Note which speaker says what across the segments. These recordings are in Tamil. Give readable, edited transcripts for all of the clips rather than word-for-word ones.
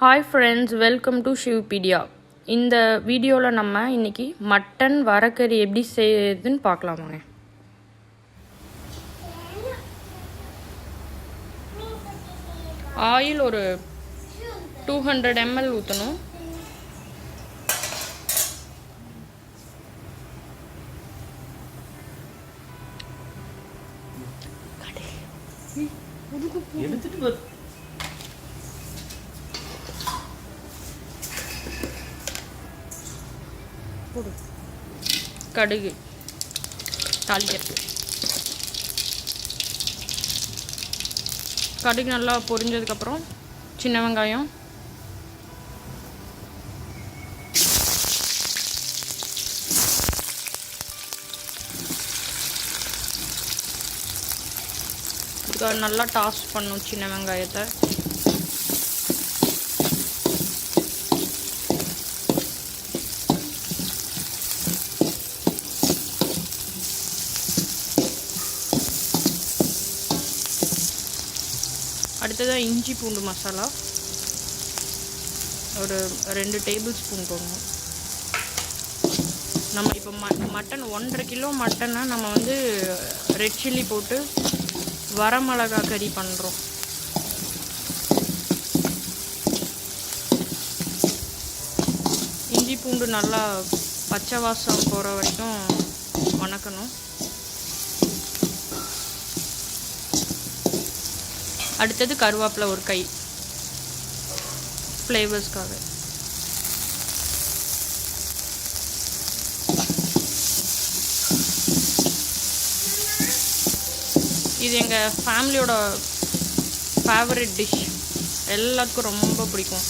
Speaker 1: Hi friends, welcome to shivpedia. இந்த வீடியோவில் நம்ம இன்னைக்கு மட்டன் வரகரி எப்படி செய்யுதுன்னு பார்க்கலாமாங்க. ஆயில் ஒரு 200 ml ஊற்றணும். கடுகு தாளிக்கிறது. கடுகு நல்லா பொரிஞ்சதுக்கப்புறம் சின்ன வெங்காயம், இதுக்கு நல்லா டாஸ் பண்ணும் சின்ன வெங்காயத்தை. அடுத்ததாக இஞ்சி பூண்டு மசாலா ஒரு 2 டேபிள் ஸ்பூன் போடணும். நம்ம இப்போ மட்டன் 1.5 கிலோ மட்டனை நம்ம வந்து ரெட் சில்லி போட்டு வரமிளகா கறி பண்ணுறோம். இஞ்சி பூண்டு நல்லா பச்சை வாசம் போகிற வரைக்கும் வணக்கணும். அடுத்தது கருவேப்பிலை ஒரு கை ஃப்ளேவர்ஸ்க்காக. இது எங்கள் ஃபேமிலியோட ஃபேவரட் டிஷ், எல்லாத்துக்கும் ரொம்ப பிடிக்கும்.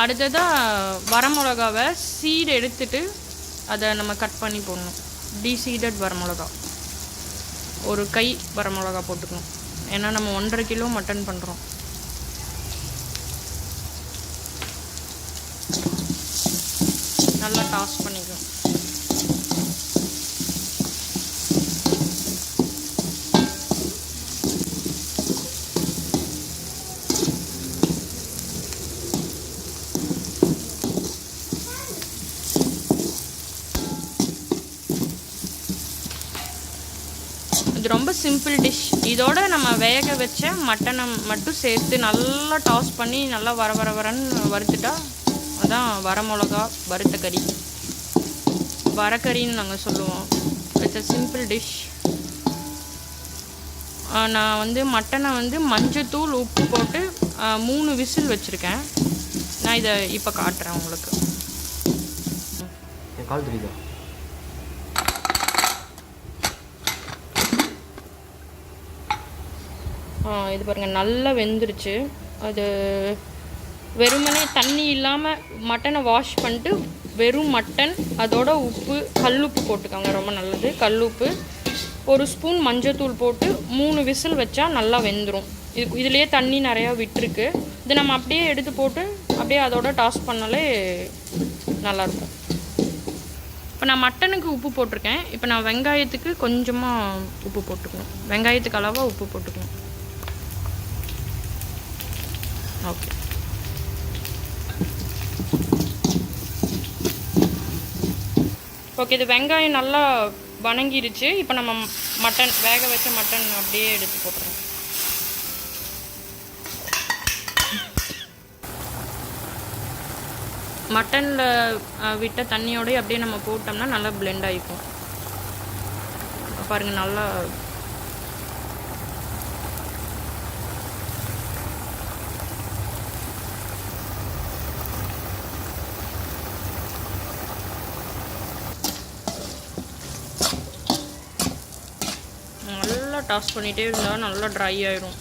Speaker 1: அடுத்ததாக வரமிளகாவை சீடு எடுத்துட்டு அதை நம்ம கட் பண்ணி போடணும். டீசீடட் வரமிளகா ஒரு கை வரமிளகா போட்டுக்கணும். ஏன்னா நம்ம 1.5 கிலோ மட்டன் பண்ணுறோம். நல்லா டாஸ் பண்ணிக்கணும். இது ரொம்ப சிம்பிள் டிஷ். இதோட நம்ம வேக வச்ச மட்டனை மட்டும் சேர்த்து நல்லா டாஸ் பண்ணி நல்லா வரன்னு வறுத்துட்டா அதான் வரமிளகா வறுத்த கறி, வரக்கறின்னு நாங்கள் சொல்லுவோம். It's a simple dish. நான் வந்து மட்டனை வந்து மஞ்சத்தூள் உப்பு போட்டு 3 விசில் வச்சுருக்கேன். நான் இதை இப்போ காட்டுறேன் உங்களுக்கு. இது பாருங்கள் நல்லா வெந்துருச்சு. அது வெறுமனே தண்ணி இல்லாமல் மட்டனை வாஷ் பண்ணிட்டு வெறும் மட்டன் அதோட உப்பு, கல்லுப்பு போட்டுக்கோங்க, ரொம்ப நல்லது. கல்லுப்பு, 1 ஸ்பூன் மஞ்சத்தூள் போட்டு 3 விசில் வச்சா நல்லா வெந்துடும். இதுலேயே தண்ணி நிறையா விட்டுருக்கு. இது நம்ம அப்படியே எடுத்து போட்டு அப்படியே அதோட டாஸ் பண்ணாலே நல்லாயிருக்கும். இப்போ நான் மட்டனுக்கு உப்பு போட்டிருக்கேன். இப்போ நான் வெங்காயத்துக்கு கொஞ்சமாக உப்பு போட்டுக்கணும். வெங்காயத்துக்கு அளவாக உப்பு போட்டுக்கணும். Okay, okay. இது வெங்காயம் நல்லா வணங்கிருச்சு. இப்போ நம்ம மட்டன், வேக வச்ச மட்டன் அப்படியே எடுத்து போட்டுறோம். மட்டனில் விட்ட தண்ணியோடய அப்படியே நம்ம போட்டோம்னா நல்லா பிளெண்ட் ஆகிக்கும். பாருங்கள், நல்லா டாஸ் பண்ணிகிட்டே இருந்தால் நல்லா ட்ரை ஆயிடும்.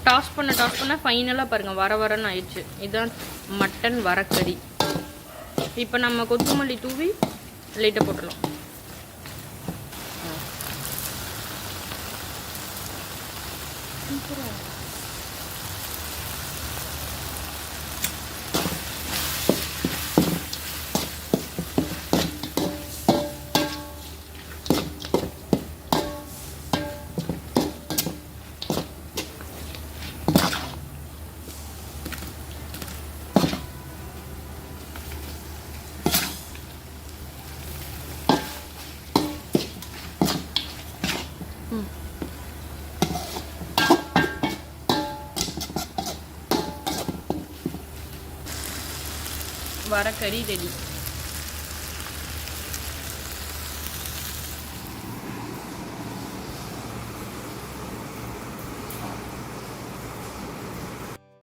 Speaker 1: டாஸ் பண்ண ஃபைனலாக பாருங்கள் வரன்னு ஆயிடுச்சு. இதுதான் மட்டன் வரக்கறி. இப்போ நம்ம கொத்தமல்லி தூவி லைட்டாக போட்டுடலாம். வரகரி ரெடி.